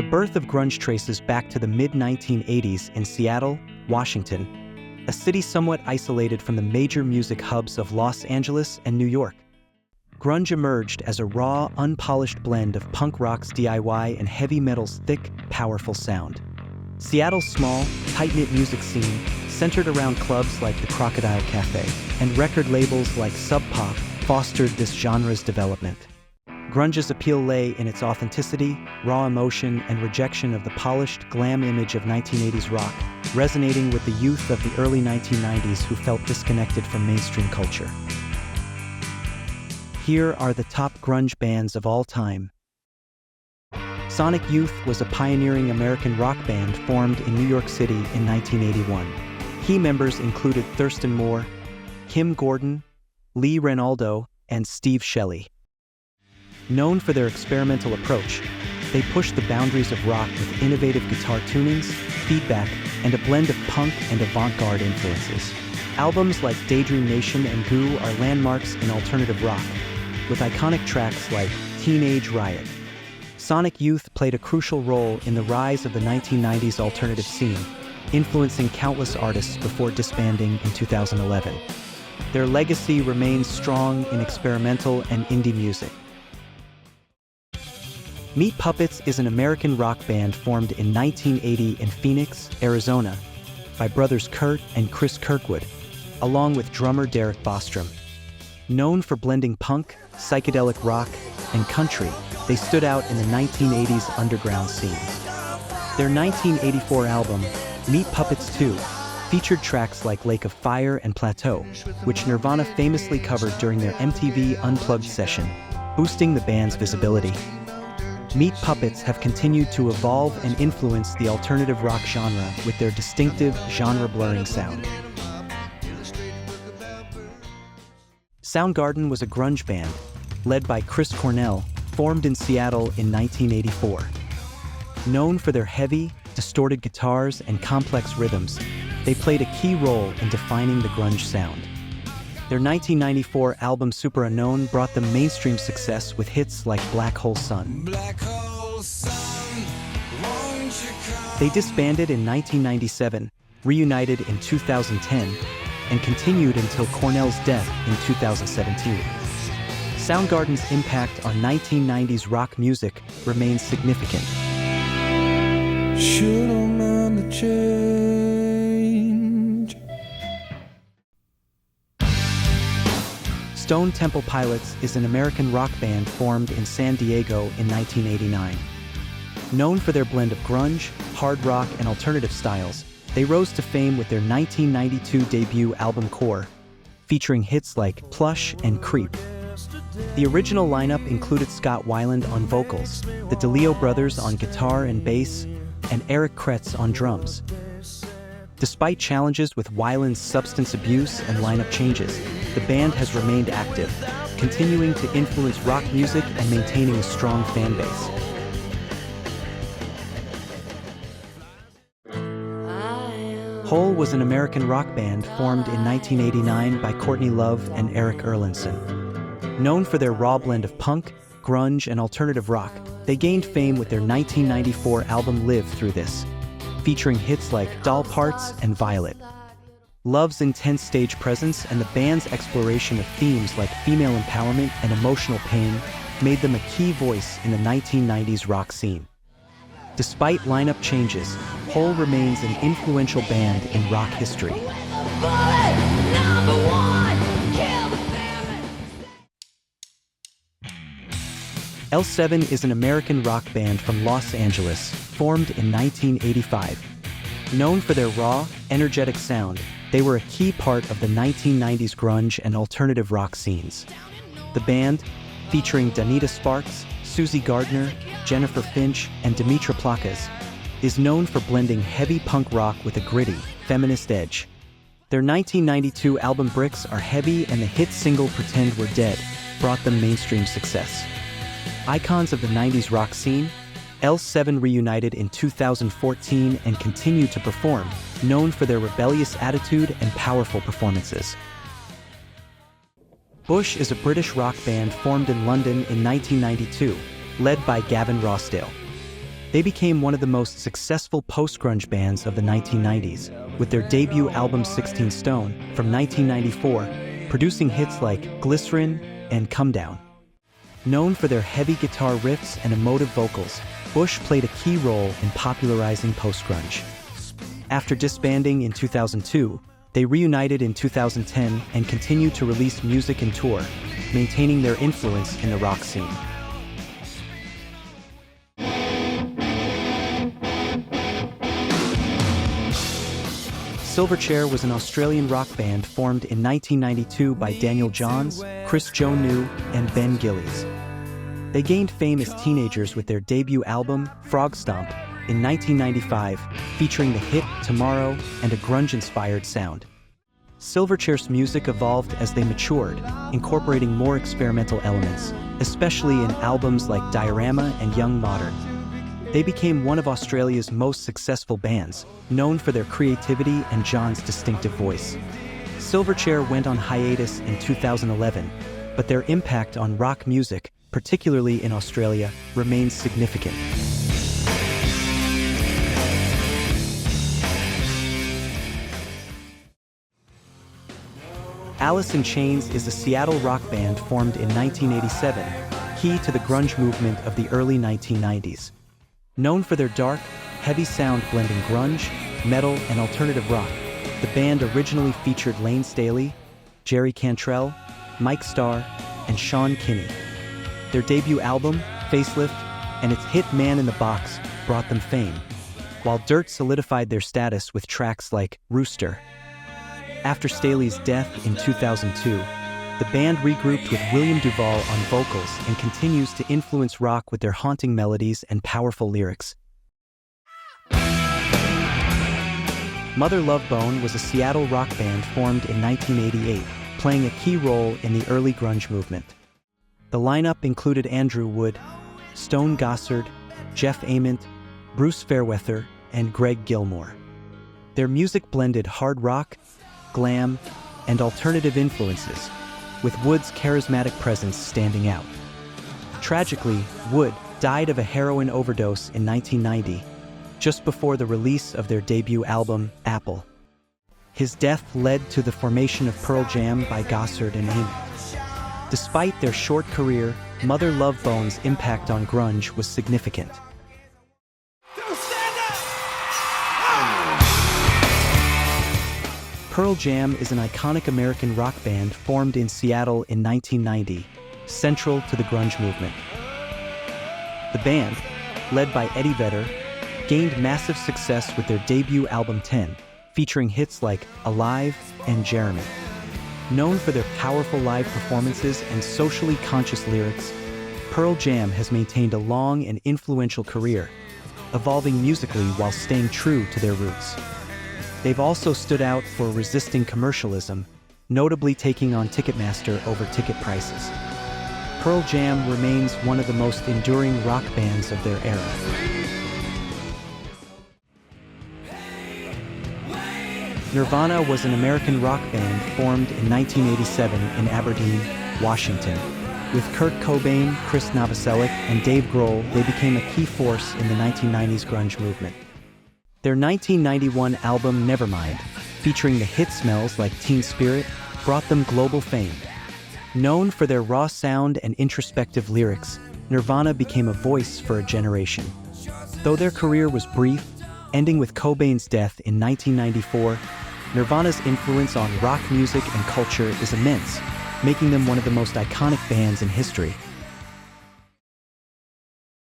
The birth of grunge traces back to the mid-1980s in Seattle, Washington, a city somewhat isolated from the major music hubs of Los Angeles and New York. Grunge emerged as a raw, unpolished blend of punk rock's DIY and heavy metal's thick, powerful sound. Seattle's small, tight-knit music scene, centered around clubs like the Crocodile Cafe and record labels like Sub Pop, fostered this genre's development. Grunge's appeal lay in its authenticity, raw emotion, and rejection of the polished, glam image of 1980s rock, resonating with the youth of the early 1990s who felt disconnected from mainstream culture. Here are the top grunge bands of all time. Sonic Youth was a pioneering American rock band formed in New York City in 1981. Key members included Thurston Moore, Kim Gordon, Lee Ranaldo, and Steve Shelley. Known for their experimental approach, they pushed the boundaries of rock with innovative guitar tunings, feedback, and a blend of punk and avant-garde influences. Albums like Daydream Nation and Goo are landmarks in alternative rock, with iconic tracks like Teenage Riot. Sonic Youth played a crucial role in the rise of the 1990s alternative scene, influencing countless artists before disbanding in 2011. Their legacy remains strong in experimental and indie music. Meat Puppets is an American rock band formed in 1980 in Phoenix, Arizona, by brothers Kurt and Chris Kirkwood, along with drummer Derek Bostrom. Known for blending punk, psychedelic rock, and country, they stood out in the 1980s underground scene. Their 1984 album, Meat Puppets 2, featured tracks like Lake of Fire and Plateau, which Nirvana famously covered during their MTV Unplugged session, boosting the band's visibility. Meat Puppets have continued to evolve and influence the alternative rock genre with their distinctive, genre-blurring sound. Soundgarden was a grunge band, led by Chris Cornell, formed in Seattle in 1984. Known for their heavy, distorted guitars and complex rhythms, they played a key role in defining the grunge sound. Their 1994 album Super Unknown brought them mainstream success with hits like Black Hole Sun. They disbanded in 1997, reunited in 2010, and continued until Cornell's death in 2017. Soundgarden's impact on 1990s rock music remains significant. Should've meant to change. Stone Temple Pilots is an American rock band formed in San Diego in 1989. Known for their blend of grunge, hard rock, and alternative styles, they rose to fame with their 1992 debut album Core, featuring hits like Plush and Creep. The original lineup included Scott Weiland on vocals, the DeLeo brothers on guitar and bass, and Eric Kretz on drums. Despite challenges with Weiland's substance abuse and lineup changes, the band has remained active, continuing to influence rock music and maintaining a strong fan base. Hole was an American rock band formed in 1989 by Courtney Love and Eric Erlandson. Known for their raw blend of punk, grunge, and alternative rock, they gained fame with their 1994 album Live Through This, featuring hits like Doll Parts and Violet. Love's intense stage presence and the band's exploration of themes like female empowerment and emotional pain made them a key voice in the 1990s rock scene. Despite lineup changes, Hole remains an influential band in rock history. L7 is an American rock band from Los Angeles, formed in 1985. Known for their raw, energetic sound, they were a key part of the 1990s grunge and alternative rock scenes. The band, featuring Donita Sparks, Susie Gardner, Jennifer Finch, and Dimitra Plakas, is known for blending heavy punk rock with a gritty, feminist edge. Their 1992 album Bricks are heavy, and the hit single Pretend We're Dead brought them mainstream success. Icons of the 90s rock scene, L7 reunited in 2014 and continue to perform, known for their rebellious attitude and powerful performances. Bush is a British rock band formed in London in 1992, led by Gavin Rossdale. They became one of the most successful post-grunge bands of the 1990s, with their debut album 16 Stone from 1994, producing hits like Glycerin and Come Down. Known for their heavy guitar riffs and emotive vocals, Bush played a key role in popularizing post-grunge. After disbanding in 2002, they reunited in 2010 and continued to release music and tour, maintaining their influence in the rock scene. Silverchair was an Australian rock band formed in 1992 by Daniel Johns, Chris Joe-New, and Ben Gillies. They gained fame as teenagers with their debut album, Frog Stomp, in 1995, featuring the hit Tomorrow and a grunge-inspired sound. Silverchair's music evolved as they matured, incorporating more experimental elements, especially in albums like Diorama and Young Modern. They became one of Australia's most successful bands, known for their creativity and John's distinctive voice. Silverchair went on hiatus in 2011, but their impact on rock music, particularly in Australia, remains significant. Alice in Chains is a Seattle rock band formed in 1987, key to the grunge movement of the early 1990s. Known for their dark, heavy sound blending grunge, metal, and alternative rock, the band originally featured Lane Staley, Jerry Cantrell, Mike Starr, and Sean Kinney. Their debut album, Facelift, and its hit Man in the Box brought them fame, while Dirt solidified their status with tracks like Rooster. After Staley's death in 2002, the band regrouped with William Duvall on vocals and continues to influence rock with their haunting melodies and powerful lyrics. Mother Love Bone was a Seattle rock band formed in 1988, playing a key role in the early grunge movement. The lineup included Andrew Wood, Stone Gossard, Jeff Ament, Bruce Fairweather, and Greg Gilmore. Their music blended hard rock, glam, and alternative influences, with Wood's charismatic presence standing out. Tragically, Wood died of a heroin overdose in 1990, just before the release of their debut album, Apple. His death led to the formation of Pearl Jam by Gossard and Ament. Despite their short career, Mother Love Bone's impact on grunge was significant. Pearl Jam is an iconic American rock band formed in Seattle in 1990, central to the grunge movement. The band, led by Eddie Vedder, gained massive success with their debut album 10, featuring hits like Alive and Jeremy. Known for their powerful live performances and socially conscious lyrics, Pearl Jam has maintained a long and influential career, evolving musically while staying true to their roots. They've also stood out for resisting commercialism, notably taking on Ticketmaster over ticket prices. Pearl Jam remains one of the most enduring rock bands of their era. Nirvana was an American rock band formed in 1987 in Aberdeen, Washington. With Kurt Cobain, Chris Novoselic, and Dave Grohl, they became a key force in the 1990s grunge movement. Their 1991 album Nevermind, featuring the hit smells like Teen Spirit, brought them global fame. Known for their raw sound and introspective lyrics, Nirvana became a voice for a generation. Though their career was brief, ending with Cobain's death in 1994, Nirvana's influence on rock music and culture is immense, making them one of the most iconic bands in history.